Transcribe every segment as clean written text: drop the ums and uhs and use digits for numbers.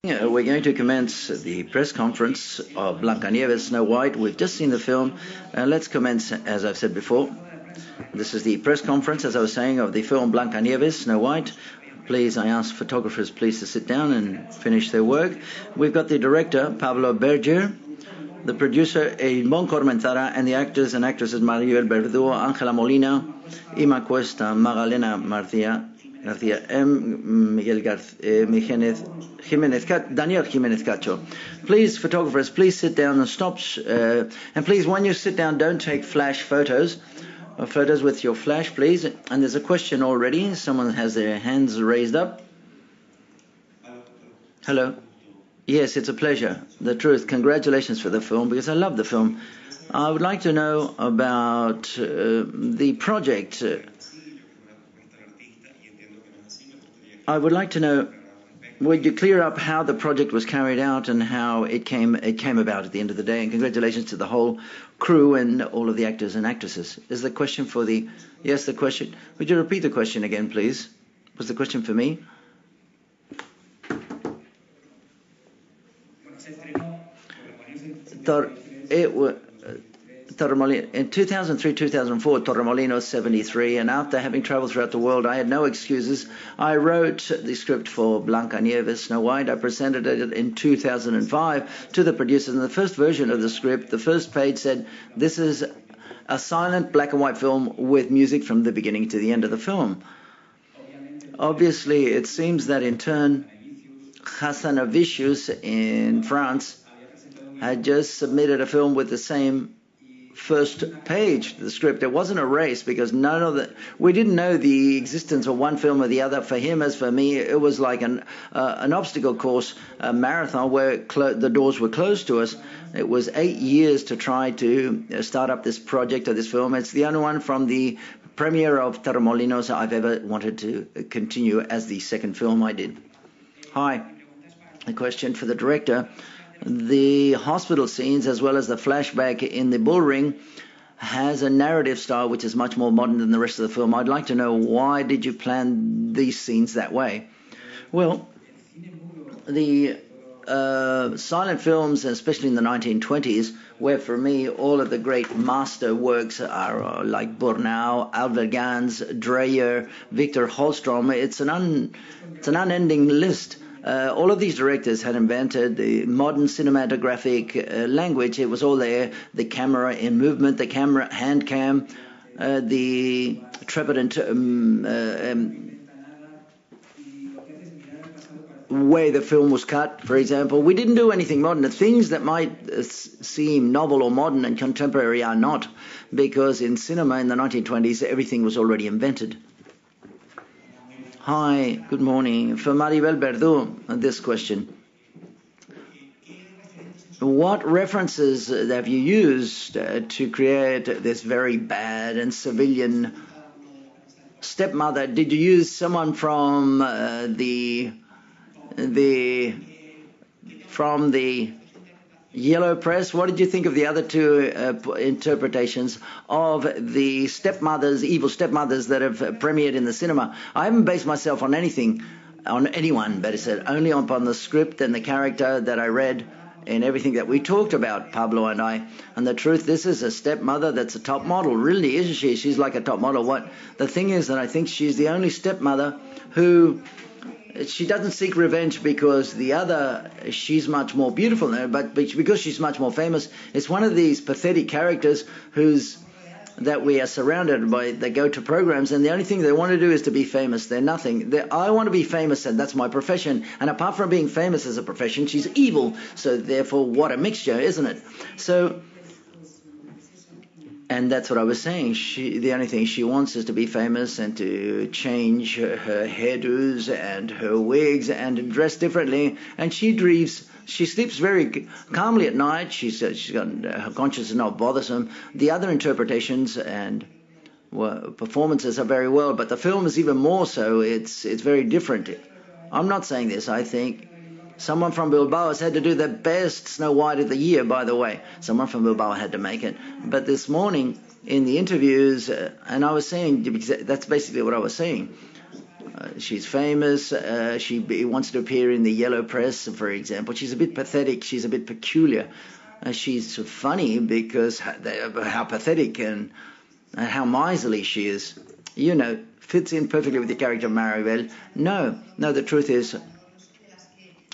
We're going to commence the press conference of Blancanieves, Snow White. We've just seen the film. Let's commence, as I've said before. This is the press conference, as I was saying, of the film Blancanieves, Snow White. Please, I ask photographers, please, to sit down and finish their work. We've got the director, Pablo Berger, the producer, Ibon Cormenzana, and the actors and actresses, Maribel, Verdú, Ángela, Molina, Inma, Cuesta, Macarena, García, Miguel Giménez, Daniel Giménez, Cacho. Please, photographers, please sit down and stop. And please, when you sit down, don't take flash photos. Photos with your flash, please. And there's a question already. Someone has their hands raised up. Hello. Yes, it's a pleasure. The truth. Congratulations for the film, because I love the film. I would like to know about the project. I would like to know, would you clear up how the project was carried out and how it came about at the end of the day? And congratulations to the whole crew and all of the actors and actresses. Is the question for the... Yes, the question. Would you repeat the question again, please? Was the question for me? In 2003-2004, Torremolinos 73, and after having traveled throughout the world, I had no excuses. I wrote the script for Blancanieves, Snow White. I presented it in 2005 to the producers, and the first version of the script, the first page said, this is a silent black and white film with music from the beginning to the end of the film. Obviously, it seems that in turn, Hassanavicius in France had just submitted a film with the same first page, the script. It wasn't a race because we didn't know the existence of one film or the other. For him, as for me, it was like an obstacle course, a marathon where the doors were closed to us. It was 8 years to try to start up this project of this film. It's the only one from the premiere of Torremolinos I've ever wanted to continue as the second film I did. Hi, a question for the director. The hospital scenes, as well as the flashback in the bull ring, has a narrative style which is much more modern than the rest of the film. I'd like to know, why did you plan these scenes that way? Well, the silent films, especially in the 1920s, where for me all of the great master works are like Bornau, Albert Gans, Dreyer, Victor Holstrom. It's an unending list. All of these directors had invented the modern cinematographic language. It was all there. The camera in movement, the camera hand cam, the trepidant way the film was cut, for example. We didn't do anything modern. The things that might seem novel or modern and contemporary are not, because in cinema in the 1920s, everything was already invented. Hi, good morning. For Maribel Verdú, this question. What references have you used to create this very bad and civilian stepmother? Did you use someone from the Yellow Press? What did you think of the other two interpretations of the stepmothers, evil stepmothers that have premiered in the cinema? I haven't based myself on anyone, better said, only upon the script and the character that I read and everything that we talked about, Pablo and I. And the truth, this is a stepmother that's a top model, really, isn't she? She's like a top model. The thing is that I think she's the only stepmother who... She doesn't seek revenge because the other, she's much more beautiful than her, but because she's much more famous. It's one of these pathetic characters that we are surrounded by. They go to programs and the only thing they want to do is to be famous. They're nothing. I want to be famous and that's my profession. And apart from being famous as a profession, she's evil. So therefore, what a mixture, isn't it? And that's what I was saying. The only thing she wants is to be famous and to change her hairdos and her wigs and dress differently. And she sleeps very calmly at night. She's got her conscience is not bothersome. The other interpretations and performances are very well, but the film is even more so. It's very different. I'm not saying this. I think someone from Bilbao has had to do the best Snow White of the year, by the way. Someone from Bilbao had to make it. But this morning in the interviews, and I was saying, that's basically what I was saying. She's famous. She wants to appear in the yellow press, for example. She's a bit pathetic. She's a bit peculiar. She's funny because how pathetic and how miserly she is. You know, fits in perfectly with the character of Maribel. No, the truth is,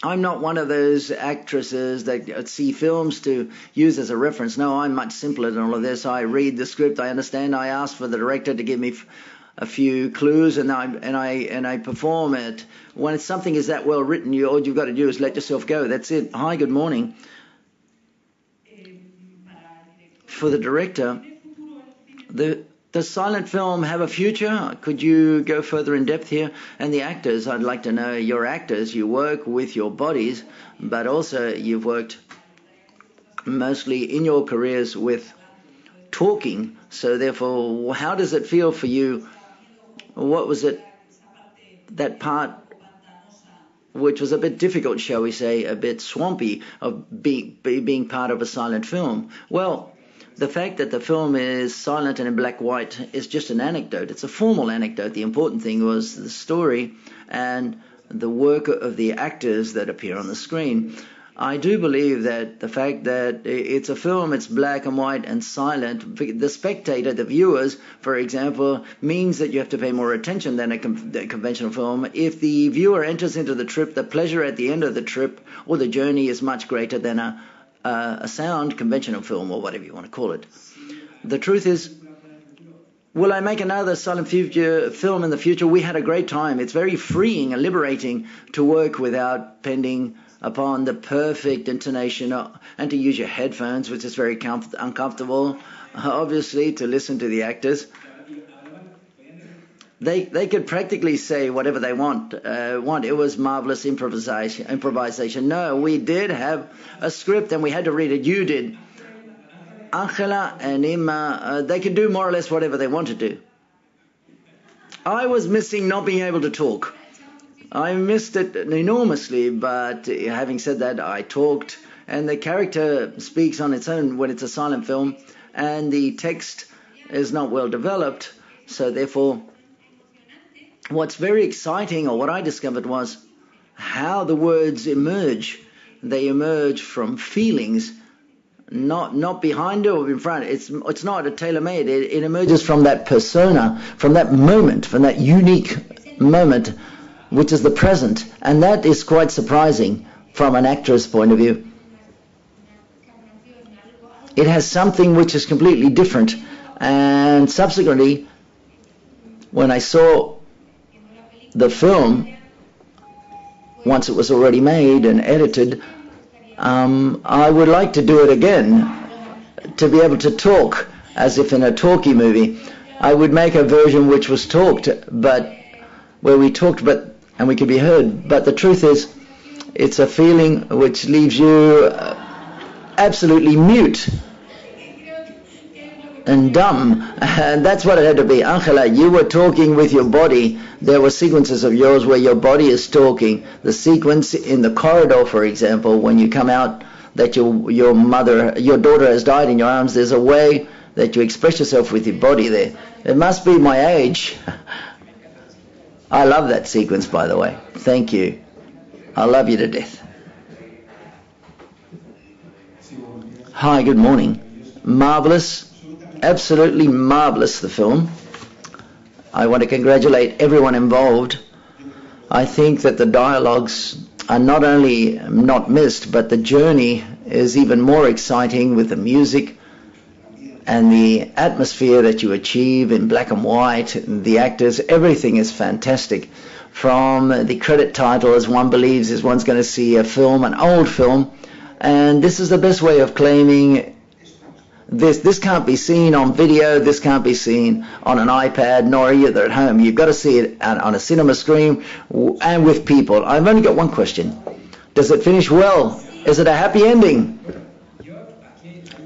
I'm not one of those actresses that see films to use as a reference. No, I'm much simpler than all of this. I read the script, I understand, I ask for the director to give me a few clues, and I perform it. When something is that well written, all you've got to do is let yourself go. That's it. Hi, good morning. For the director, does silent film have a future? Could you go further in depth here? And the actors, I'd like to know, your actors, you work with your bodies, but also you've worked mostly in your careers with talking. So therefore, how does it feel for you? What was it, that part which was a bit difficult, shall we say, a bit swampy, of being part of a silent film? Well, the fact that the film is silent and in black and white is just an anecdote. It's a formal anecdote. The important thing was the story and the work of the actors that appear on the screen. I do believe that the fact that it's a film, it's black and white and silent, the spectator, the viewers, for example, means that you have to pay more attention than a conventional film. If the viewer enters into the trip, the pleasure at the end of the trip or the journey is much greater than a sound conventional film, or whatever you want to call it. The truth is, will I make another silent film in the future? We had a great time. It's very freeing and liberating to work without pending upon the perfect intonation and to use your headphones, which is very uncomfortable, obviously, to listen to the actors. They could practically say whatever they want. It was marvelous improvisation. No, we did have a script and we had to read it. You did. Ángela and Inma, they could do more or less whatever they wanted to. I was missing not being able to talk. I missed it enormously, but having said that, I talked, and the character speaks on its own when it's a silent film, and the text is not well developed, so therefore what's very exciting, or what I discovered, was how the words emerge. They emerge from feelings, not behind or in front. It's not a tailor-made. It emerges from that persona, from that moment, from that unique moment, which is the present. And that is quite surprising from an actor's point of view. It has something which is completely different. And subsequently, when I saw the film, once it was already made and edited, I would like to do it again, to be able to talk as if in a talkie movie. I would make a version which was talked, but where we talked, and we could be heard. But the truth is, it's a feeling which leaves you absolutely mute and dumb, and that's what it had to be. Ángela, you were talking with your body. There were sequences of yours where your body is talking. The sequence in the corridor, for example, when you come out that your daughter has died in your arms, there's a way that you express yourself with your body there. It must be my age. I love that sequence, by the way. Thank you. I love you to death. Hi, good morning. Marvelous. Absolutely marvelous, the film. I want to congratulate everyone involved. I think that the dialogues are not only not missed, but the journey is even more exciting with the music and the atmosphere that you achieve in black and white, the actors, everything is fantastic. From the credit title, as one believes, is one's going to see a film, an old film, and this is the best way of claiming this can't be seen on video, this can't be seen on an iPad, nor either at home. You've got to see it on a cinema screen and with people. I've only got one question. Does it finish well? Is it a happy ending?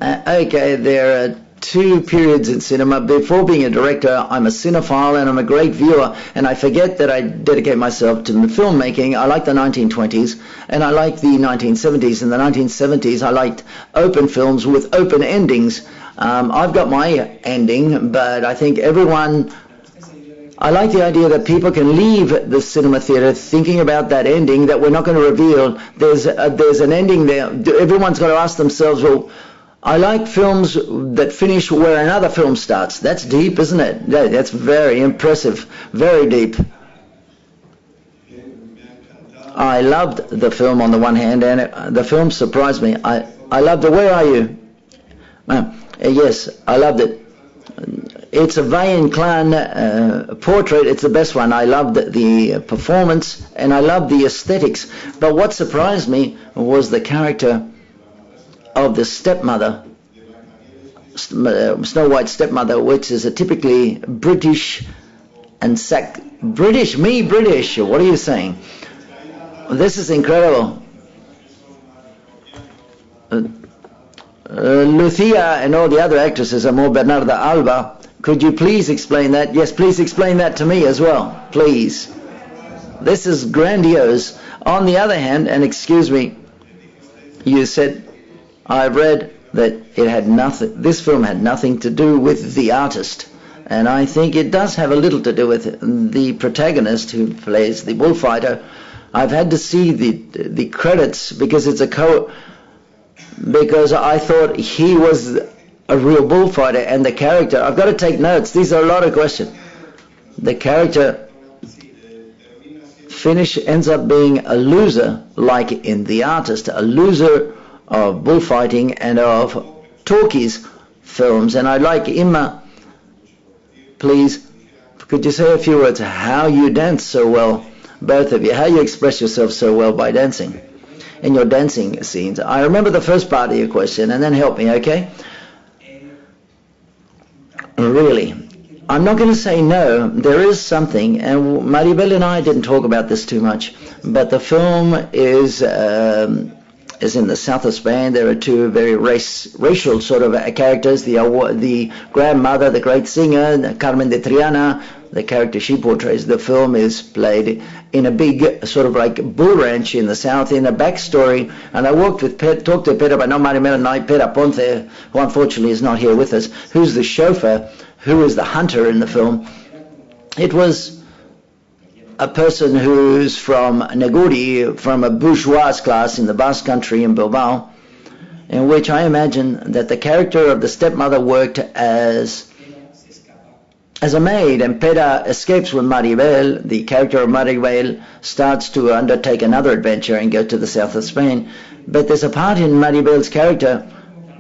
Okay, there are two periods in cinema. Before being a director, I'm a cinephile and I'm a great viewer, and I forget that I dedicate myself to filmmaking. I like the 1920s and I like the 1970s. In the 1970s, I liked open films with open endings. I've got my ending, but I think everyone I like the idea that people can leave the cinema theater thinking about that ending that we're not going to reveal. There's an ending there. Everyone's got to ask themselves, well, I like films that finish where another film starts. That's deep, isn't it? That's very impressive, very deep. I loved the film on the one hand, and the film surprised me. I loved it. Where are you? Yes, I loved it. It's a Valle Inclán portrait. It's the best one. I loved the performance, and I loved the aesthetics. But what surprised me was the character of the stepmother, Snow White's stepmother, which is a typically British and British. What are you saying? This is incredible. Lucia and all the other actresses are more Bernarda Alba. Could you please explain that? Yes, please explain that to me as well, please. This is grandiose. On the other hand, and excuse me, you said, I've read that it had nothing, this film had nothing to do with the artist. And I think it does have a little to do with the protagonist who plays the bullfighter. I've had to see the credits because it's because I thought he was a real bullfighter, and the character, I've got to take notes, these are a lot of questions. The character ends up being a loser, like in The Artist, a loser of bullfighting and of talkies films. And I'd like Inma, please, could you say a few words how you dance so well, both of you, how you express yourself so well by dancing, in your dancing scenes. I remember the first part of your question, and then help me, okay? Really, I'm not going to say no. There is something, and Maribel and I didn't talk about this too much, but the film is in the south of Spain. There are two very racial sort of characters, the grandmother, the great singer, Carmen de Triana, the character she portrays. The film is played in a big sort of like bull ranch in the south, in a backstory. And I talked to Pedro, but not Maribel and I, Pedro Ponce, who unfortunately is not here with us, who's the chauffeur, who is the hunter in the film. It was a person who's from Neguri, from a bourgeois class in the Basque Country in Bilbao, in which I imagine that the character of the stepmother worked as a maid, and Pedro escapes with Maribel. The character of Maribel starts to undertake another adventure and go to the south of Spain. But there's a part in Maribel's character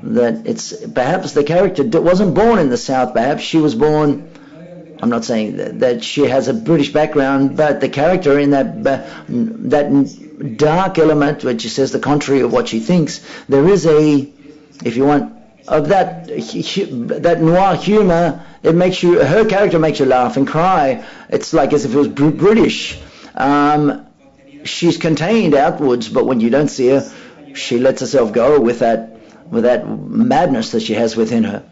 that it's perhaps the character wasn't born in the south. Perhaps she was born, I'm not saying that she has a British background, but the character in that dark element, which she says the contrary of what she thinks, there is if you want, of that noir humor. It makes you, her character makes you laugh and cry. It's like as if it was British. She's contained outwards, but when you don't see her, she lets herself go with that madness that she has within her.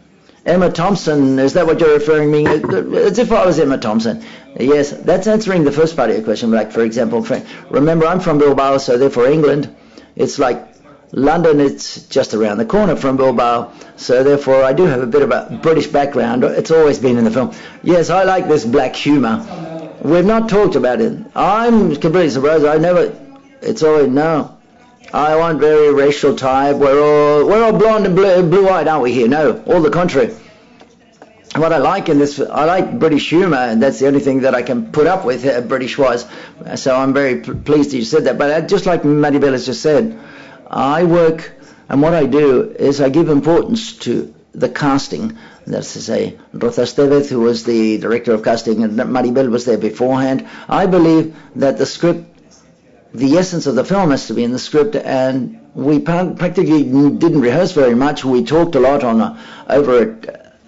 Emma Thompson, is that what you're referring me? As if I was Emma Thompson. Yes, that's answering the first part of your question. Like, for example, remember, I'm from Bilbao, so therefore England, it's like London, it's just around the corner from Bilbao, so therefore I do have a bit of a British background. It's always been in the film. Yes, I like this black humor. We've not talked about it. I'm completely surprised. It's always, no. I want very racial type. We're all blonde and blue-eyed, aren't we here? No, all the contrary. What I like in this, I like British humor, and that's the only thing that I can put up with British-wise. So I'm very pleased that you said that. But just like Maribel has just said, I work, and what I do is I give importance to the casting. That's to say, Rosa Estevez, who was the director of casting, and Maribel was there beforehand. I believe that the script, the essence of the film has to be in the script, and we practically didn't rehearse very much. We talked a lot over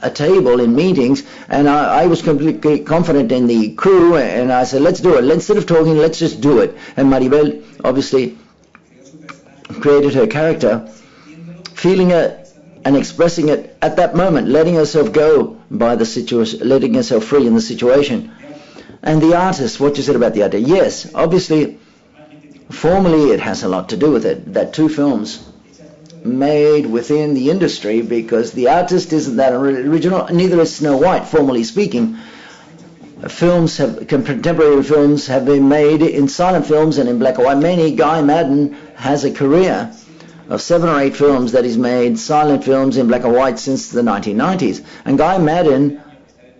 a table in meetings, and I was completely confident in the crew, and I said, let's do it. Instead of talking, let's just do it. And Maribel obviously created her character, feeling it and expressing it at that moment, letting herself go by the situation, letting herself free in the situation. And the artist, what you said about the artist, yes, obviously, formally it has a lot to do with it, that two films made within the industry, because the artist isn't that original, neither is Snow White, formally speaking. contemporary films have been made in silent films and in black and white. Mainly Guy Madden has a career of 7 or 8 films that he's made, silent films in black and white, since the 1990s. And Guy Madden,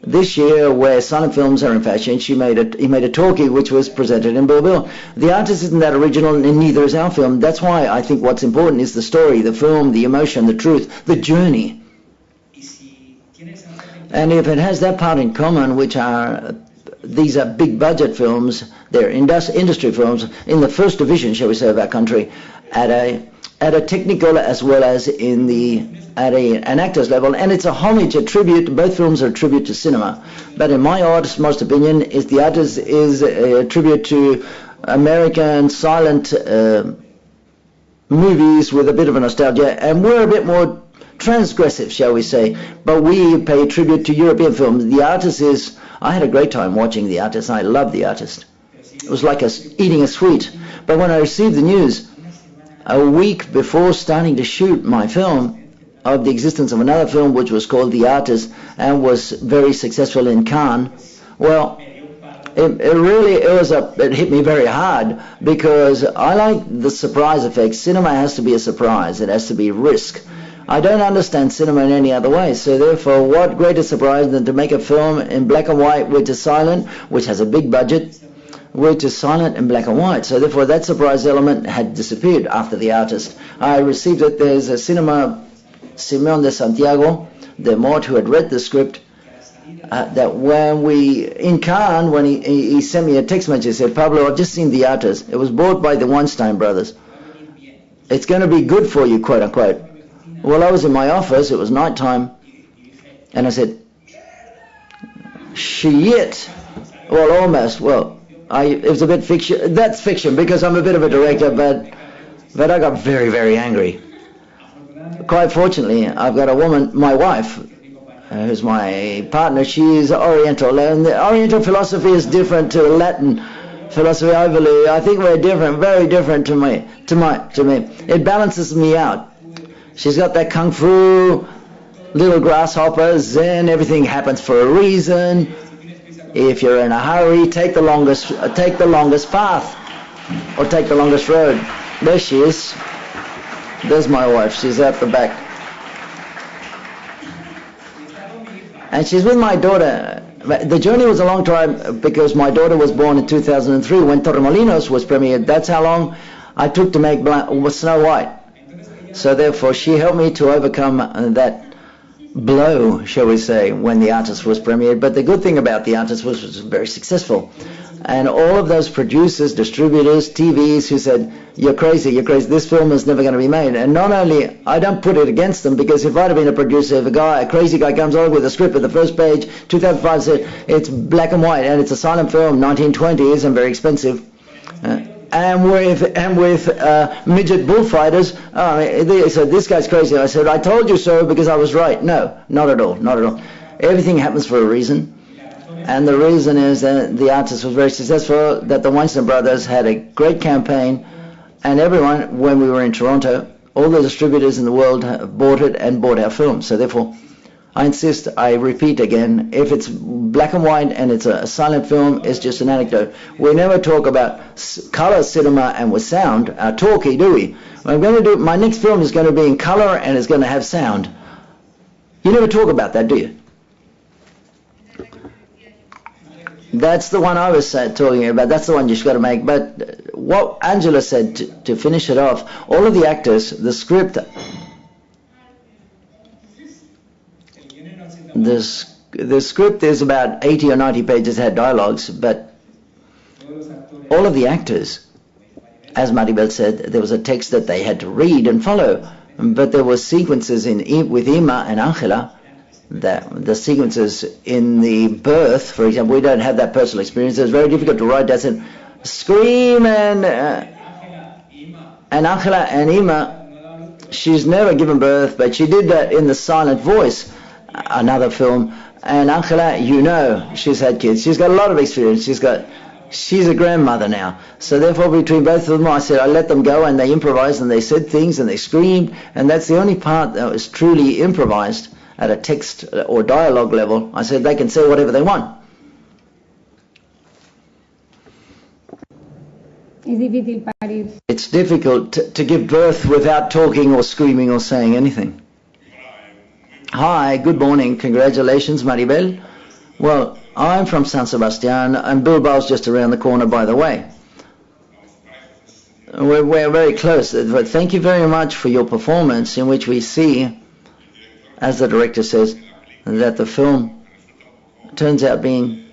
this year, where silent films are in fashion, he made a talkie which was presented in Bilbao. The artist isn't that original, and neither is our film. That's why I think what's important is the story, the film, the emotion, the truth, the journey. And if it has that part in common, which are, these are big budget films, they're industry films in the first division, shall we say, of our country, at a technical as well as at an actor's level, and it's a homage, a tribute. Both films are a tribute to cinema. But in my most opinion, the artist is a tribute to American silent movies with a bit of a nostalgia, and we're a bit more transgressive, shall we say, but we pay tribute to European films. The artist is, I had a great time watching The Artist. I love The Artist. It was like eating a sweet. But when I received the news a week before starting to shoot my film of the existence of another film which was called The Artist and was very successful in Cannes, well, it hit me very hard, because I like the surprise effect. Cinema has to be a surprise. It has to be risk. I don't understand cinema in any other way, so therefore what greater surprise than to make a film in black and white which is silent, which has a big budget, which is silent in black and white. So therefore that surprise element had disappeared after The Artist. I received it. There's a cinema, Simón de Santiago de Mort, who had read the script, that when in Cannes, when he sent me a text message, he said, "Pablo, I've just seen The Artist. It was bought by the Weinstein brothers. It's going to be good for you, quote unquote." Well, I was in my office, it was night time, and I said, shit. Well, almost. Well, it was a bit fiction. That's fiction, because I'm a bit of a director, but I got very, very angry. Quite fortunately, I've got a woman, my wife, who's my partner. She's Oriental, and the Oriental philosophy is different to Latin philosophy. I think we're different, very different to me. It balances me out. She's got that kung fu, little grasshopper, zen, everything happens for a reason. If you're in a hurry, take the longest path, or take the longest road. There she is. There's my wife. She's at the back. And she's with my daughter. The journey was a long time, because my daughter was born in 2003 when Torremolinos was premiered. That's how long I took to make Snow White. So therefore she helped me to overcome that blow, shall we say, when The Artist was premiered. But the good thing about The Artist was it was very successful. And all of those producers, distributors, TVs who said, you're crazy, this film is never going to be made. And not only, I don't put it against them, because if I'd have been a producer, if a crazy guy comes on with a script at the first page, 2005 said, it's black and white and it's a silent film, 1920s and very expensive. And with midget bullfighters, they said, this guy's crazy. I said, I told you so because I was right. No, not at all. Everything happens for a reason. And the reason is that The Artist was very successful, that the Weinstein brothers had a great campaign, and everyone, when we were in Toronto, all the distributors in the world bought it and bought our film. So therefore, I insist, I repeat again, if it's black and white and it's a silent film, it's just an anecdote. We never talk about color cinema and with sound, talkie, do we? My next film is going to be in color and it's going to have sound. You never talk about that, do you? That's the one I was talking about. That's the one you've got to make. But what Angela said, to finish it off, all of the actors, the script, the script is about 80 or 90 pages, had dialogues, but all of the actors, as Maribel said, there was a text that they had to read and follow, but there were sequences with Inma and Ángela, the sequences in the birth, for example. We don't have that personal experience. It's very difficult to write that and scream, and Ángela and Inma, she's never given birth, but she did that in the silent voice, another film. And Ángela, she's had kids. She's got a lot of experience. She's a grandmother now. So therefore, between both of them, I said I let them go, and they improvised, and they said things, and they screamed, and that's the only part that was truly improvised at a text or dialogue level. I said they can say whatever they want. It's difficult to give birth without talking or screaming or saying anything. Hi, good morning. Congratulations, Maribel. Well, I'm from San Sebastian, and Bilbao's just around the corner, by the way. We're very close. But thank you very much for your performance, in which we see, as the director says, that the film turns out being...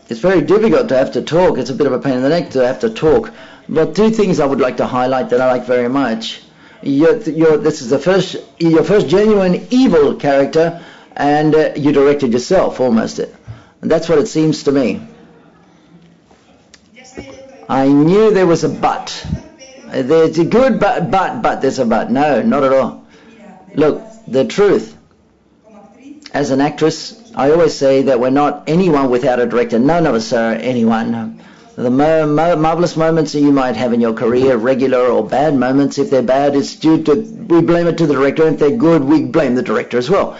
It's very difficult to have to talk. It's a bit of a pain in the neck to have to talk. But two things I would like to highlight that I like very much. This is your first genuine evil character, and you directed yourself almost. And that's what it seems to me. I knew there was a but. There's a good but there's a but. No, not at all. Look, the truth. As an actress, I always say that we're not anyone without a director. None of us are anyone. The marvelous moments that you might have in your career, regular or bad moments, if they're bad, it's due to, we blame it to the director. If they're good, we blame the director as well.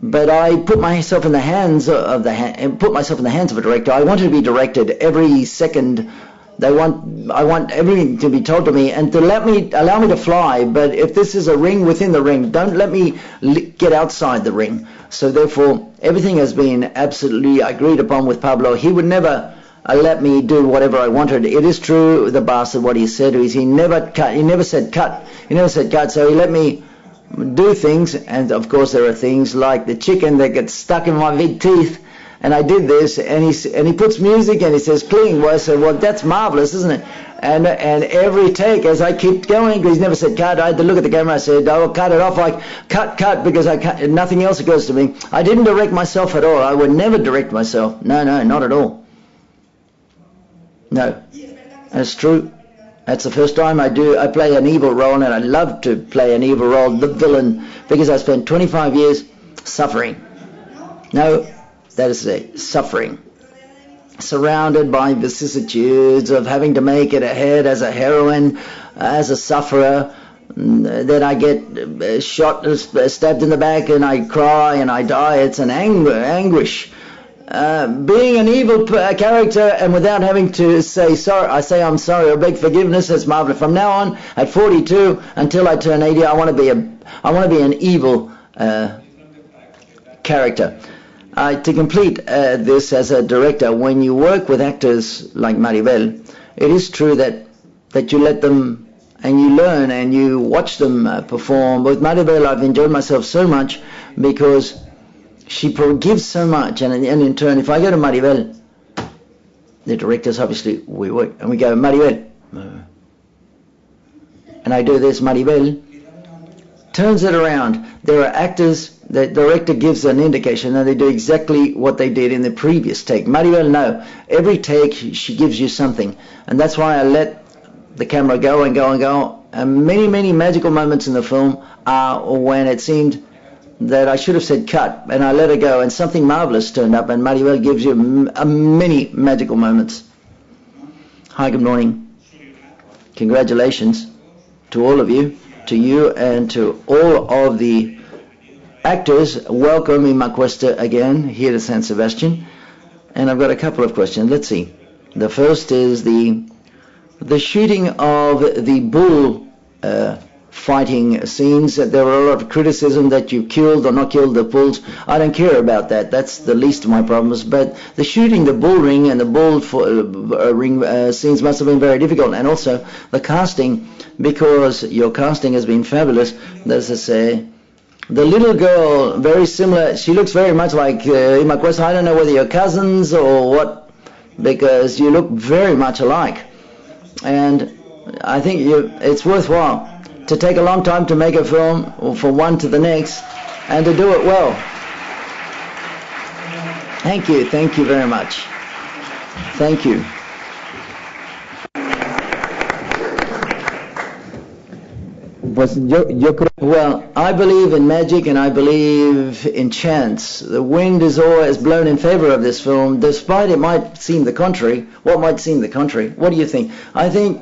But I put myself in the hands of a director. I wanted to be directed every second. I want everything to be told to me and to allow me to fly. But if this is a ring within the ring, don't let me get outside the ring. So therefore, everything has been absolutely agreed upon with Pablo. He would never let me do whatever I wanted. It is true, the bastard, what he said is he never said cut. So he let me do things, and of course there are things like the chicken that gets stuck in my big teeth. And I did this, and he puts music, and he says, cling. Well, I said, well, that's marvelous, isn't it? And every take, as I keep going, because he's never said cut, I had to look at the camera. I said, I'll cut it off, like cut, because nothing else occurs to me. I didn't direct myself at all. I would never direct myself. No, not at all. No, that's true. That's the first time I play an evil role, and I love to play an evil role, the villain, because I spent 25 years suffering. No. That is to say, suffering, surrounded by vicissitudes of having to make it ahead as a heroine, as a sufferer. Then I get shot, stabbed in the back, and I cry and I die. It's an anguish. Being an evil character and without having to say sorry, I say I'm sorry or beg forgiveness. That's marvelous. From now on, at 42 until I turn 80, I want to be an evil character. To complete this as a director, when you work with actors like Maribel, it is true that you let them and you learn and you watch them perform. With Maribel, I've enjoyed myself so much because she gives so much. And in turn, if I go to Maribel, the directors, obviously, we work, and we go, Maribel. And I do this, Maribel turns it around. There are actors, the director gives an indication and they do exactly what they did in the previous take. Maribel, no. Every take, she gives you something. And that's why I let the camera go and go and go. And many magical moments in the film are when it seemed that I should have said cut, and I let her go, and something marvelous turned up, and Maribel gives you many magical moments. Hi, good morning. Congratulations to all of you. To you and to all of the actors. Welcome Inma Cuesta again here to San Sebastian. And I've got a couple of questions. Let's see. The first is the shooting of the bull fighting scenes. There were a lot of criticism that you killed or not killed the bulls. I don't care about that. That's the least of my problems. But the shooting the bull ring and the bull ring scenes must have been very difficult. And also the casting, because your casting has been fabulous. As I say, the little girl, very similar. She looks very much like Inma Cuesta. I don't know whether you're cousins or what, because you look very much alike. And I think it's worthwhile to take a long time to make a film, or from one to the next, and to do it well. Thank you very much. Thank you. Well, I believe in magic and I believe in chance. The wind is always blown in favor of this film, despite it might seem the contrary. What might seem the contrary? What do you think? I think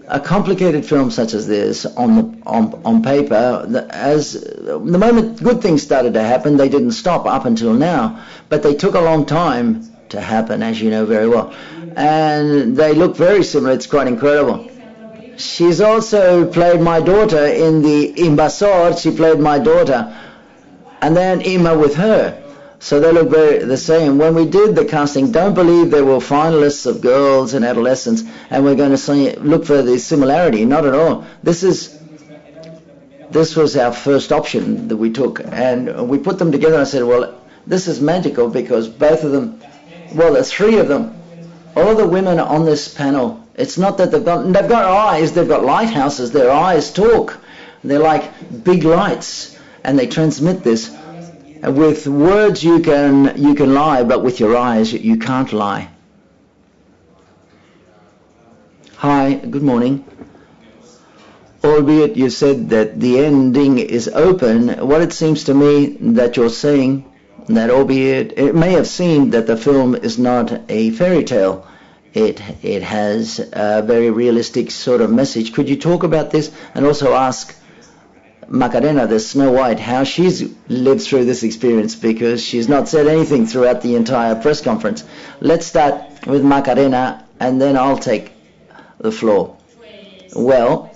a complicated film such as this, on paper, as the moment good things started to happen, they didn't stop up until now, but they took a long time to happen, as you know very well. And they look very similar. It's quite incredible. She's also played my daughter in the Invasor. She played my daughter. And then Inma with her. So they look very the same. When we did the casting, don't believe there were finalists of girls and adolescents, and we're going to look for the similarity. Not at all. This was our first option that we took, and we put them together. And I said, well, this is magical because both of them, well, the three of them, all the women on this panel, it's not that they've got eyes, they've got lighthouses. Their eyes talk. They're like big lights, and they transmit this. With words you can lie, but with your eyes you can't lie. Hi, good morning. Albeit you said that the ending is open, what it seems to me that you're saying that albeit it may have seemed that the film is not a fairy tale, it has a very realistic sort of message. Could you talk about this and also ask Macarena, the Snow White, how she's lived through this experience, because she's not said anything throughout the entire press conference. Let's start with Macarena and then I'll take the floor. Well,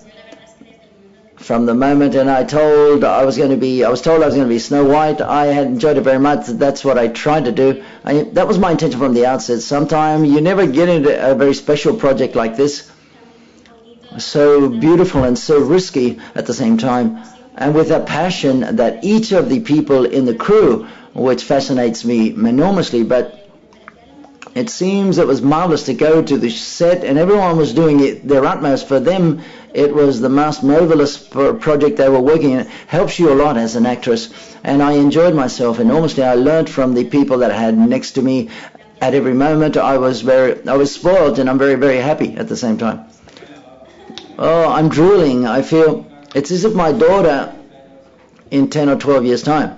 from the moment I was told I was going to be Snow White, I had enjoyed it very much. That's what I tried to do. That was my intention from the outset. Sometimes you never get into a very special project like this, so beautiful and so risky at the same time, and with a passion that each of the people in the crew, which fascinates me enormously. But it seems it was marvelous to go to the set, and everyone was doing their utmost. For them, it was the most marvelous project they were working in. It helps you a lot as an actress, and I enjoyed myself enormously. I learned from the people that I had next to me at every moment. I was spoiled, and I'm very, very happy at the same time. Oh, I'm drooling. I feel it's as if my daughter in 10 or 12 years' time.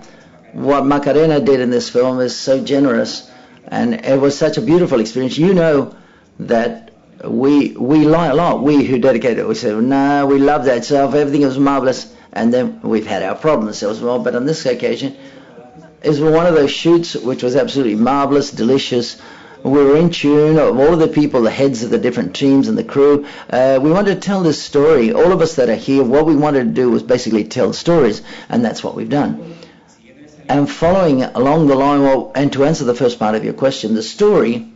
What Macarena did in this film is so generous, and it was such a beautiful experience. You know that we lie a lot. We who dedicate it, we say, no, we love that stuff. Everything was marvelous, and then we've had our problems as well. But on this occasion, it was one of those shoots which was absolutely marvelous, delicious. We were in tune of all of the people, the heads of the different teams and the crew. We wanted to tell this story. All of us that are here, what we wanted to do was basically tell stories, and that's what we've done. And following along the line, and to answer the first part of your question, the story,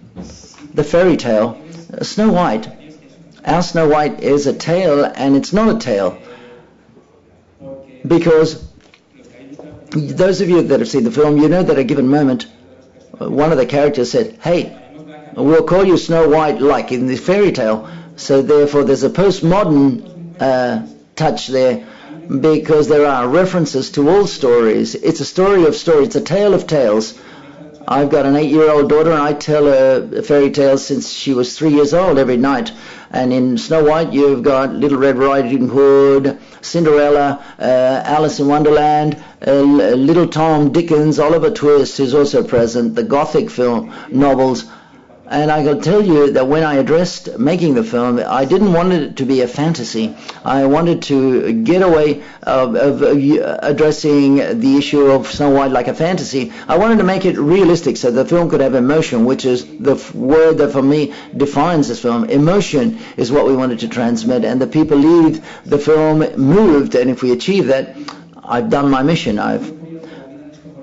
the fairy tale, Snow White. Our Snow White is a tale, and it's not a tale. Because those of you that have seen the film, you know that at a given moment, one of the characters said, hey, we'll call you Snow White like in the fairy tale. So therefore there's a postmodern touch there, because there are references to all stories. It's a story of stories. It's a tale of tales. I've got an 8-year-old daughter, and I tell her fairy tales since she was 3 years old every night. And in Snow White, you've got Little Red Riding Hood, Cinderella, Alice in Wonderland, Little Tom Dickens, Oliver Twist is also present, the Gothic film novels. And I can tell you that when I addressed making the film, I didn't want it to be a fantasy. I wanted to get away of addressing the issue of Snow White like a fantasy. I wanted to make it realistic so the film could have emotion, which is the word that for me defines this film. Emotion is what we wanted to transmit, and the people leave the film moved, and if we achieve that, I've done my mission.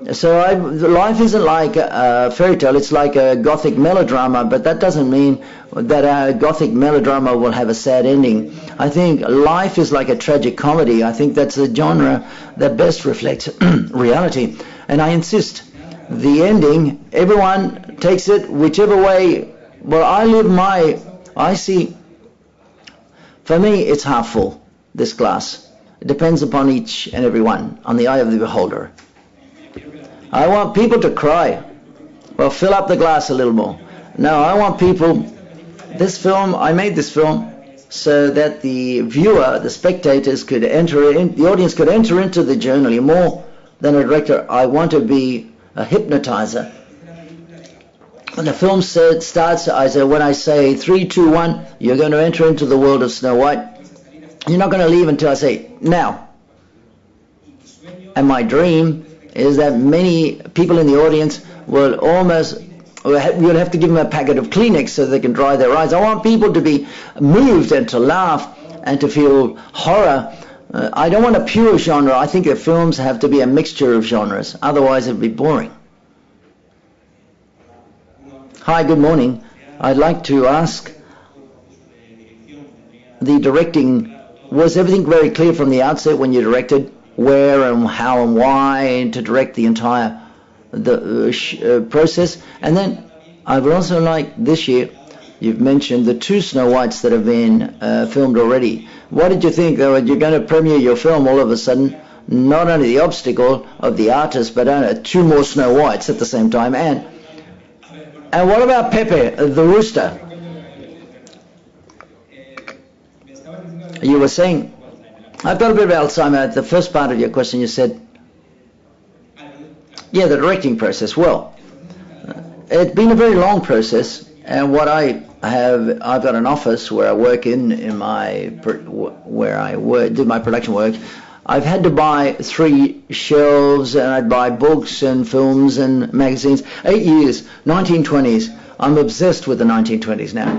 Life isn't like a fairy tale, it's like a Gothic melodrama, but that doesn't mean that a Gothic melodrama will have a sad ending. I think life is like a tragic comedy. I think that's the genre that best reflects reality. And I insist, the ending, everyone takes it whichever way. Well, I see, for me, it's half full, this glass. It depends upon each and every one, on the eye of the beholder. I want people to cry. Well, fill up the glass a little more. No, I want people, I made this film so that the viewer, the spectators could enter in, the audience could enter into the journey. More than a director, I want to be a hypnotizer. When the film starts, when I say 3, 2, 1, you're going to enter into the world of Snow White. You're not going to leave until I say, now. And my dream is that many people in the audience will almost You'll have to give them a packet of Kleenex so they can dry their eyes. I want people to be moved and to laugh and to feel horror. I don't want a pure genre. I think the films have to be a mixture of genres. Otherwise, it'd be boring. Hi, good morning. I'd like to ask, the directing, was everything very clear from the outset when you directed where and how and why to direct the entire process? And then I would also like, this year, you've mentioned the 2 Snow Whites that have been filmed already. What did you think, though, when you're going to premiere your film all of a sudden, not only the obstacle of the artist, but 2 more Snow Whites at the same time? And what about Pepe, the rooster? You were saying, I've got a bit of Alzheimer. At the first part of your question, you said, yeah, the directing process. Well, it's been a very long process, and what I've got an office where I work do my production work. I've had to buy 3 shelves, and I'd buy books and films and magazines. 8 years, 1920s. I'm obsessed with the 1920s now.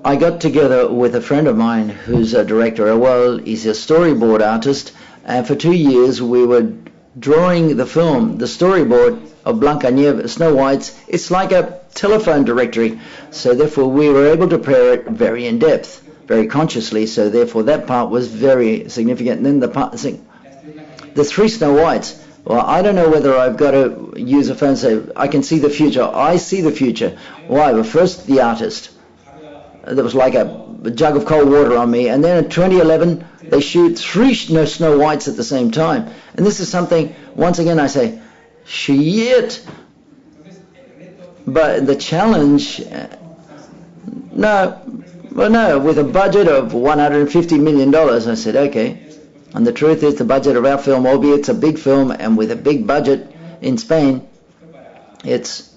I got together with a friend of mine who's a director. Well, he's a storyboard artist, and for 2 years we were drawing the film, the storyboard of Blancanieves, Snow White's. It's like a telephone directory, so therefore we were able to prepare it very in depth, very consciously, so therefore that part was very significant. And then the 3 Snow Whites, well, I don't know whether I've got to use a phone and say, I can see the future. I see the future. Why? Well, first, the artist. There was like a jug of cold water on me. And then in 2011, they shoot 3 Snow Whites at the same time. And this is something, once again, I say, shit. But the challenge, with a budget of $150 million, I said, okay. And the truth is, the budget of our film, albeit it's a big film, and with a big budget in Spain, it's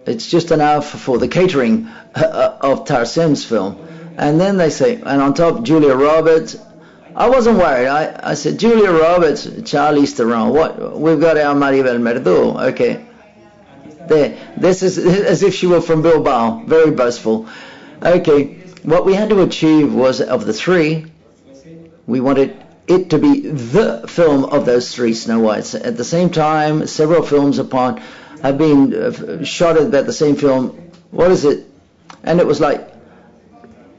just enough for the catering of Tarsem's film. And then they say, and on top, Julia Roberts. I wasn't worried. I said, Julia Roberts, Charlize Theron, what? We've got our Maribel Verdú, okay. There. This is as if she were from Bilbao, very boastful. Okay, what we had to achieve was, of the 3, we wanted it to be the film of those 3 Snow Whites. At the same time, several films have been shot at about the same film. What is it? And it was like,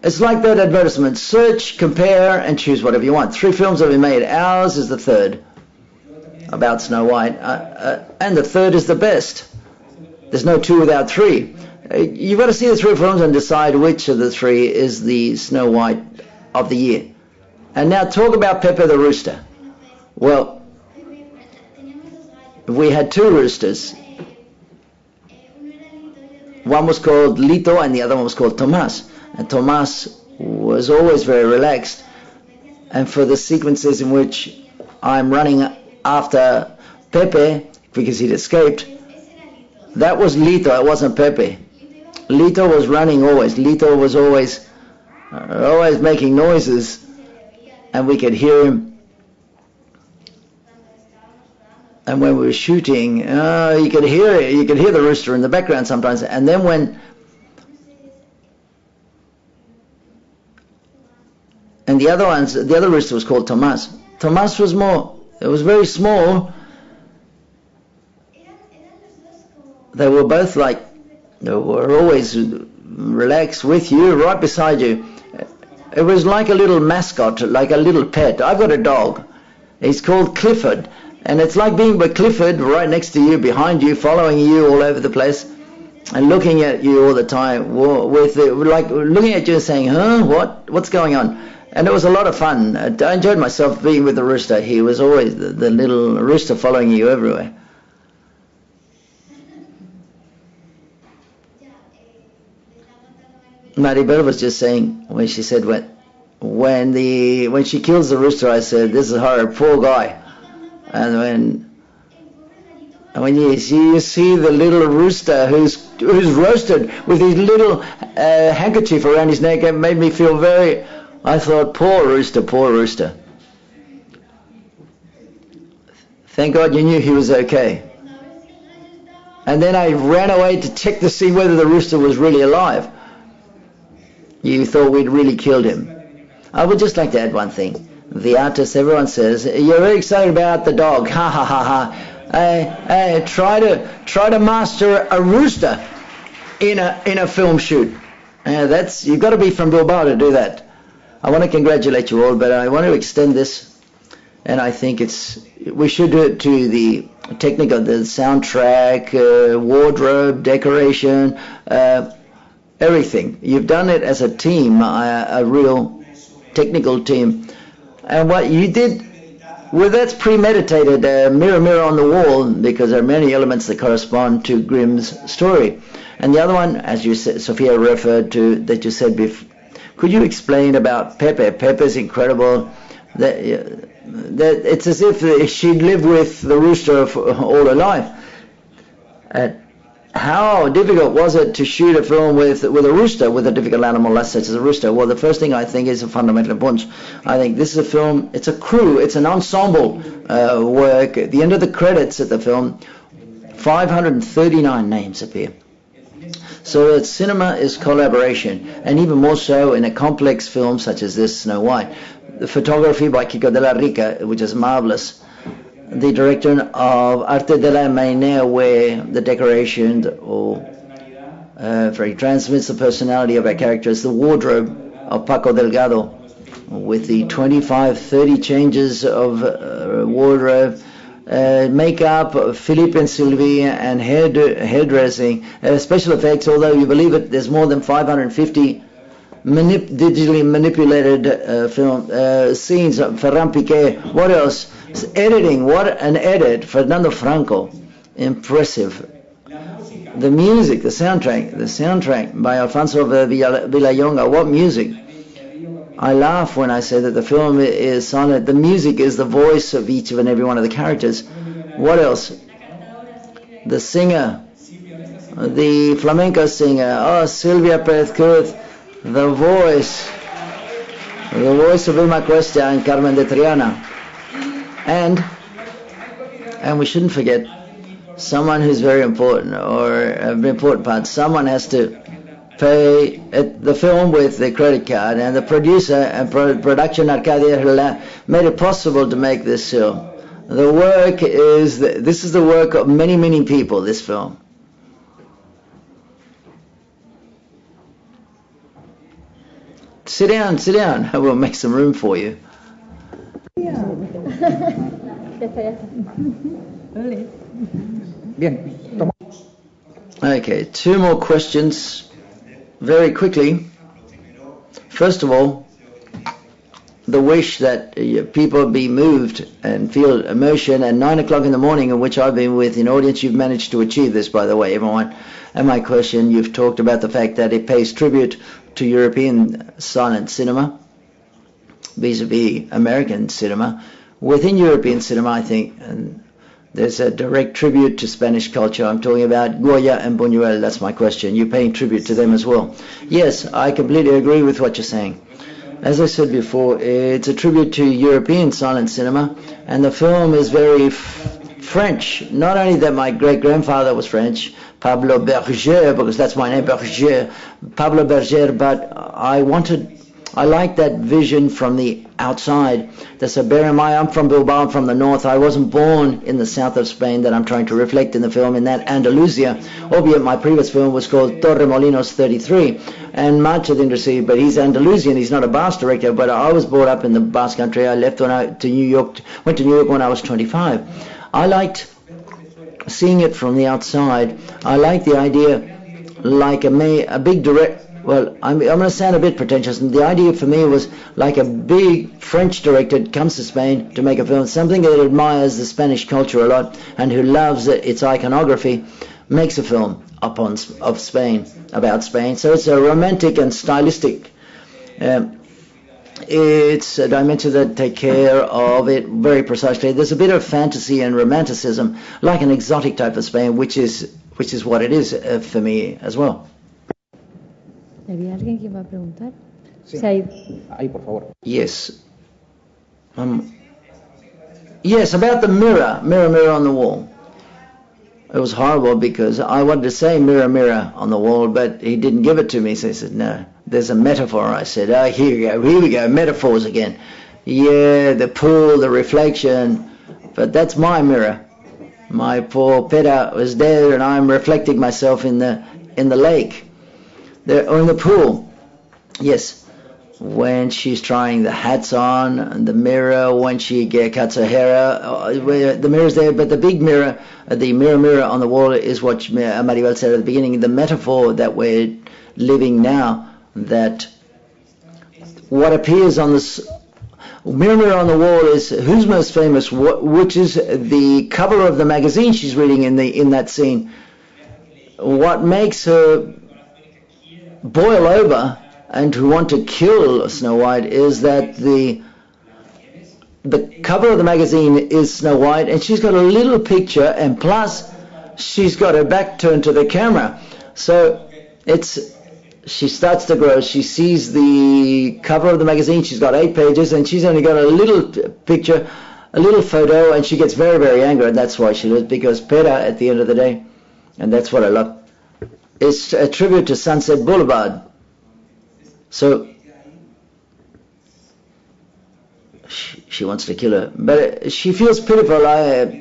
it's like that advertisement. Search, compare, and choose whatever you want. 3 films have been made. Ours is the 3rd, about Snow White. And the 3rd is the best. There's no 2 without 3. You've got to see the 3 films and decide which of the 3 is the Snow White of the year. And now talk about Pepe the Rooster. Well, we had 2 roosters. One was called Lito and the other one was called Tomás. And Tomás was always very relaxed. And for the sequences in which I'm running after Pepe, because he'd escaped, that was Lito, it wasn't Pepe. Lito was running always. Lito was always making noises, and we could hear him. And when we were shooting, you could hear it. You could hear the rooster in the background sometimes. And then and the other rooster was called Tomás. Tomás was it was very small. They were both they were always relaxed with you, right beside you. It was like a little mascot, like a little pet. I've got a dog. He's called Clifford. And it's like being with Clifford right next to you, behind you, following you all over the place, and looking at you all the time, like looking at you and saying, huh, what's going on? And it was a lot of fun. I enjoyed myself being with the rooster. He was always the little rooster following you everywhere. Maribel was just saying, when she said, when she kills the rooster, I said, this is horrible, poor guy. And when you see the little rooster who's roasted with his little handkerchief around his neck, it made me feel I thought, poor rooster, poor rooster. Thank God you knew he was okay. And then I ran away to check to see whether the rooster was really alive. You thought we'd really killed him. I would just like to add one thing. The artist, everyone says, you're very excited about the dog. Ha ha ha ha. Try to master a rooster in a film shoot. You've got to be from Bilbao to do that. I want to congratulate you all, but I want to extend this, and I think we should do it to the technique of the soundtrack, wardrobe, decoration, everything. You've done it as a team, a real technical team. And what you did, well, that's premeditated, mirror, mirror on the wall, because there are many elements that correspond to Grimm's story. And the other one, as you said, Sophia referred to, that you said before, could you explain about Pepe? Pepe's incredible. That it's as if she'd lived with the rooster all her life. How difficult was it to shoot a film with a rooster, with a difficult animal such as a rooster? Well, the first thing I think is a fundamental punch. I think this is a film, it's a crew, it's an ensemble work. At the end of the credits at the film, 539 names appear. So that cinema is collaboration, and even more so in a complex film such as this, Snow White. The photography by Kiko de la Rica, which is marvelous. The direction of Arte de la Mainea, where the decoration very transmits the personality of our characters. The wardrobe of Paco Delgado, with the 25-30 changes of wardrobe. Makeup, Philippe and Sylvie, and hairdressing, special effects, although you believe it, there's more than 550 digitally manipulated film scenes. Ferran Piqué, what else? Editing, what an edit. Fernando Franco, impressive. The music, the soundtrack by Alfonso Villayonga, what music. I laugh when I say that the film is silent. The music is the voice of each and every one of the characters. What else? The singer, the flamenco singer, Silvia Perez-Cruz, the voice of Inma Cuesta and Carmen de Triana. And we shouldn't forget someone who's very important, or an important part. Someone has to pay the film with the credit card, and the producer and production Arcadia made it possible to make this film. This is the work of many, many people, this film. Sit down, I will make some room for you. Okay, two more questions. Very quickly, first of all, the wish that people be moved and feel emotion at 9 o'clock in the morning, in which I've been with an audience. You've managed to achieve this, by the way, everyone. And my question, you've talked about the fact that it pays tribute to European silent cinema vis-a-vis American cinema. Within European cinema, I think, and there's a direct tribute to Spanish culture. I'm talking about Goya and Buñuel. That's my question. You're paying tribute to them as well. Yes, I completely agree with what you're saying. As I said before, it's a tribute to European silent cinema, and the film is very French. Not only that my great-grandfather was French, Pablo Berger, because that's my name, Berger, Pablo Berger, but I like that vision from the outside. So bear in mind, I'm from Bilbao, I'm from the north. I wasn't born in the south of Spain that I'm trying to reflect in the film, in that Andalusia, albeit my previous film was called Torremolinos 33, and much of the industry, but he's Andalusian, he's not a Basque director, but I was brought up in the Basque country. I left went to New York when I was 25. I liked seeing it from the outside. I like the idea, like a big direct. Well, I'm going to sound a bit pretentious. And the idea for me was like a big French director comes to Spain to make a film, something that admires the Spanish culture a lot and who loves its iconography, makes a film about Spain. So it's a romantic and stylistic. It's a dimension that take care of it very precisely. There's a bit of fantasy and romanticism, like an exotic type of Spain, which is what it is for me as well. ¿Había alguien que iba a preguntar? Sí. Ahí, por favor. Yes. Yes, about the mirror on the wall. it was horrible because I wanted to say mirror, mirror on the wall, but he didn't give it to me. So he said, no, there's a metaphor. I said, oh, here we go, metaphors again. Yeah, the pool, the reflection, but that's my mirror. My poor Peter was dead, and I'm reflecting myself in the lake, or in the pool. Yes. When she's trying the hats on, and the mirror, when she cuts her hair, the mirror's there, but the big mirror, the mirror on the wall is what Maribel said at the beginning, the metaphor that we're living now, that what appears on this mirror on the wall is who's most famous, which is the cover of the magazine she's reading in that scene. What makes her boil over and to want to kill Snow White is that the cover of the magazine is Snow White, and she's got a little picture, and plus she's got her back turned to the camera. So she starts to grow. She sees the cover of the magazine. She's got 8 pages, and she's only got a little picture, a little photo, and she gets very, very angry, and that's why she lives, because Peter, at the end of the day, and that's what I love, it's a tribute to Sunset Boulevard. So she wants to kill her, but she feels pitiful,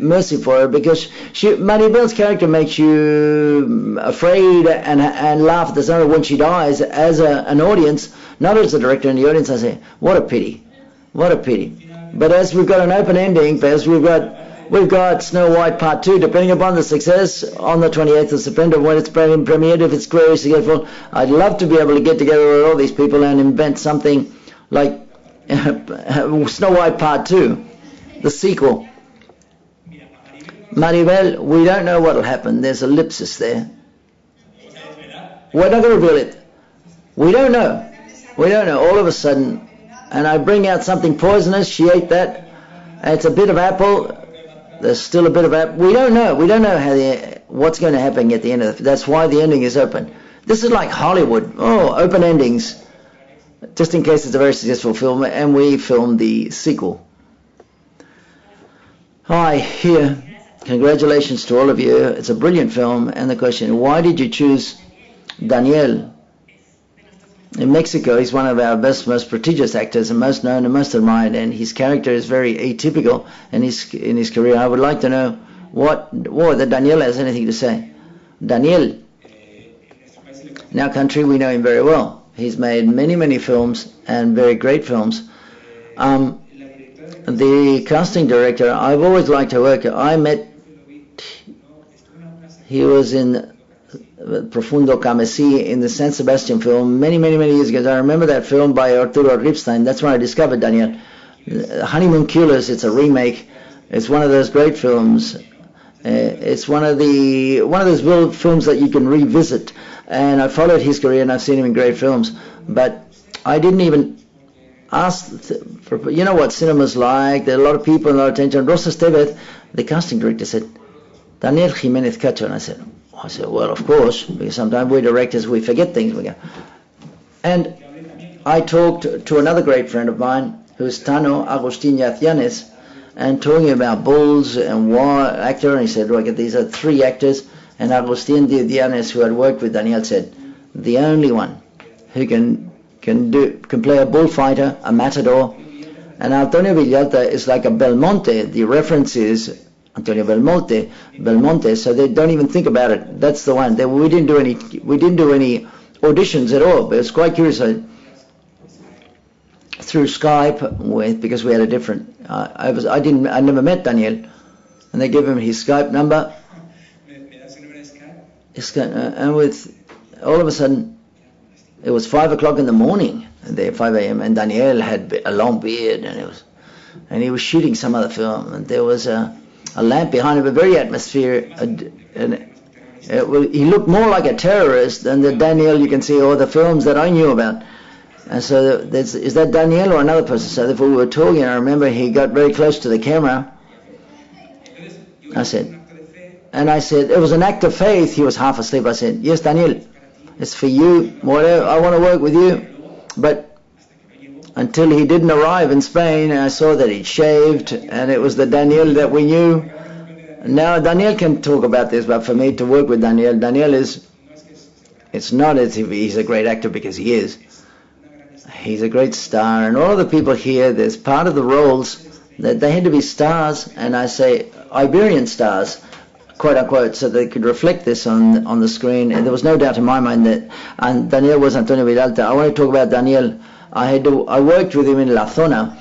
mercy for her, because Maribel's character makes you afraid and laugh at the sound of when she dies as an audience, not as a director in the audience. I say, what a pity, what a pity. But as we've got an open ending, as we've got Snow White Part 2, depending upon the success on the 28th of September when it's premiered, if it's very successful, I'd love to be able to get together with all these people and invent something like Snow White Part 2, the sequel. Maribel, we don't know what will happen. There's ellipsis there. We're not going to reveal it. We don't know. We don't know. All of a sudden, and I bring out something poisonous. She ate that. It's a bit of apple. There's still a bit of apple. We don't know. We don't know what's going to happen at the end of it. That's why the ending is open. This is like Hollywood. Oh, open endings. Just in case it's a very successful film, and we filmed the sequel. Hi, here. Congratulations to all of you. It's a brilliant film. And the question, why did you choose Daniel? In Mexico, he's one of our best, most prestigious actors, and most known and most admired, and his character is very atypical in his career. I would like to know that Daniel has anything to say. Daniel, in our country, we know him very well. He's made many, many films, and very great films. The casting director, I've always liked to work. He was in Profundo Camesi in the San Sebastian film many, many, many years ago. I remember that film by Arturo Ripstein. That's when I discovered Daniel. Honeymoon Killers, it's a remake. It's one of those great films. It's one of those films that you can revisit. And I followed his career, and I've seen him in great films. But I didn't even ask for, you know what cinema's like. There are a lot of people and a lot of attention. Rosa Estevez, the casting director, said, Daniel Giménez Cacho. And I said, well, of course, because sometimes we directors, we forget things. And I talked to another great friend of mine, who is Tano Agustin Yacianes, and talking about bulls and war actor, and he said, look, these are 3 actors, and Agustin Yacianes, who had worked with Daniel, said, the only one who can play a bullfighter, a matador, and Antonio Villalta is like a Belmonte. The reference is Antonio Belmonte, so they don't even think about it. That's the one. We didn't do any auditions at all, but it's quite curious. Through Skype, because we had a different. I never met Daniel, and they gave him his Skype number. And with all of a sudden, it was 5 o'clock in the morning, there 5 a.m. and Daniel had a long beard, and he was shooting some other film, and there was a lamp behind him, a very atmosphere, and he looked more like a terrorist than the Daniel you can see all the films that I knew about. And so is that Daniel or another person? So therefore we were talking, I remember he got very close to the camera. I said, it was an act of faith. He was half asleep. I said, yes, Daniel, it's for you, whatever, I want to work with you. But until he didn't arrive in Spain, I saw that he'd shaved, and it was the Daniel that we knew. Now, Daniel can talk about this, but for me to work with Daniel it's not as if he's a great actor, because he is. He's a great star, and all of the people here, there's part of the roles that they had to be stars, and I say Iberian stars, quote unquote, so they could reflect this on the screen. And there was no doubt in my mind that, and Daniel was Antonio Vidalta. I want to talk about Daniel. I worked with him in La Zona.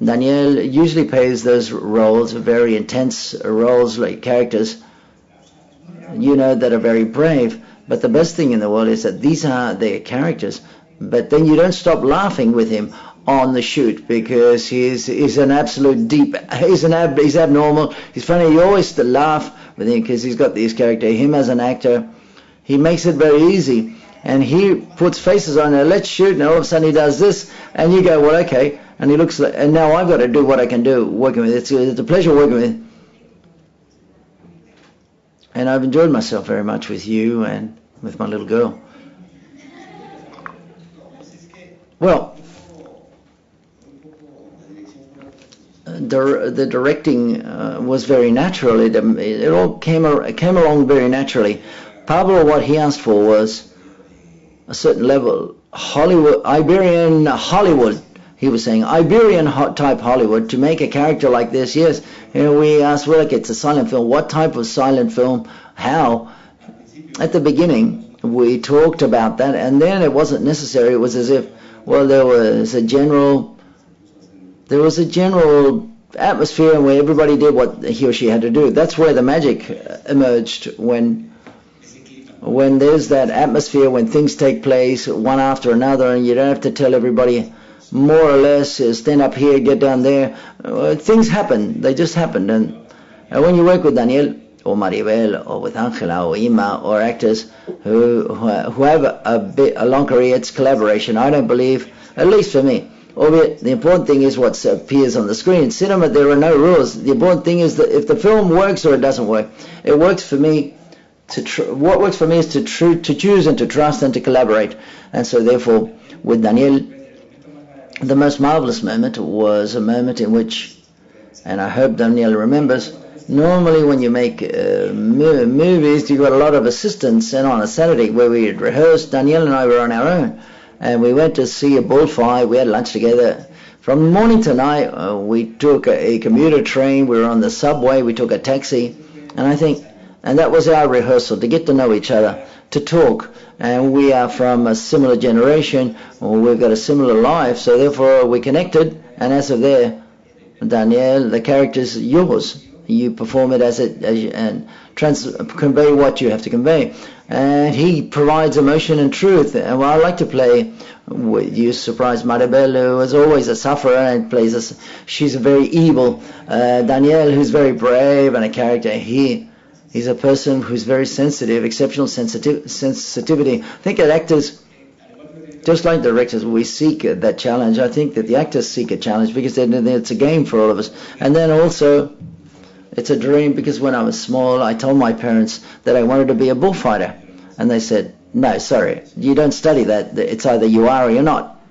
Daniel usually plays those roles, very intense roles, like characters, that are very brave. But the best thing in the world is that these are their characters. But then you don't stop laughing with him on the shoot, because he's an absolute deep, he's abnormal, he's funny. You always laugh with him because he's got this character. Him as an actor, he makes it very easy, and he puts faces on it. Let's shoot, and all of a sudden he does this, and you go, well, okay. And he looks like, and now I've got to do what I can do working with it. It's a pleasure working with him. And I've enjoyed myself very much with you and with my little girl. Well, the directing was very natural. It all came along very naturally. Pablo, what he asked for was a certain level, Iberian Hollywood. He was saying Iberian type Hollywood to make a character like this. Yes, we asked, well, it's a silent film. What type of silent film? How? At the beginning, we talked about that, and then it wasn't necessary. It was as if, well, there was a general atmosphere where everybody did what he or she had to do. That's where the magic emerged, when there's that atmosphere, when things take place one after another, and you don't have to tell everybody more or less, stand up here, get down there. Things happen. They just happened. And when you work with Daniel or Maribel or with Ángela or Inma or actors who have a long career, it's collaboration. I don't believe, at least for me, albeit the important thing is what appears on the screen. In cinema, there are no rules. The important thing is that if the film works or it doesn't work, it works for me. What works for me is to choose and to trust and to collaborate. And so therefore, with Daniel, the most marvelous moment was a moment in which, and I hope Daniel remembers, normally when you make movies, you've got a lot of assistants, and on a Saturday where we had rehearsed, Daniel and I were on our own, and we went to see a bullfight. We had lunch together. From morning to night, we took a commuter train, we were on the subway, we took a taxi, and that was our rehearsal, to get to know each other, to talk. And we are from a similar generation, we've got a similar life, so therefore we connected. And as of there, Daniel, the character's yours. You perform it and convey what you have to convey. And he provides emotion and truth. And I like to play, you surprised Maribel, who is always a sufferer and plays she's a very evil. Daniel, who's very brave and a character. He's a person who's very sensitive, exceptional sensitivity. I think that actors, just like directors, we seek that challenge. I think that the actors seek a challenge because it's a game for all of us. And then also, it's a dream, because when I was small, I told my parents that I wanted to be a bullfighter. And they said, no, sorry, you don't study that. It's either you are or you're not.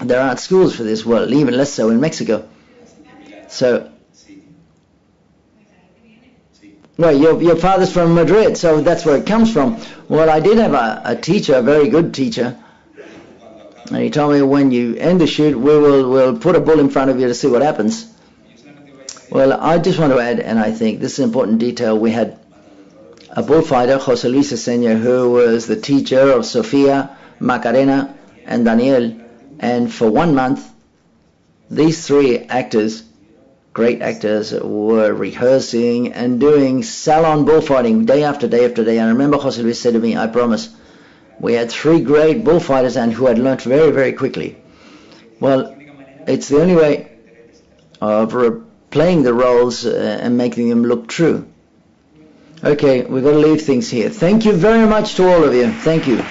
There aren't schools for this, well, even less so in Mexico. So, well, your father's from Madrid, so that's where it comes from. Well, I did have a teacher, a very good teacher, and he told me, when you end the shoot, we'll put a bull in front of you to see what happens. Well, I just want to add, and I think this is an important detail, we had a bullfighter, José Luis Eseña, who was the teacher of Sofía, Macarena, and Daniel, and for 1 month, these three actors, great actors, were rehearsing and doing salon bullfighting day after day after day. And I remember José Luis said to me, I promise, we had 3 great bullfighters and who had learnt very, very quickly. Well, it's the only way of playing the roles and making them look true. Okay, we've got to leave things here. Thank you very much to all of you. Thank you.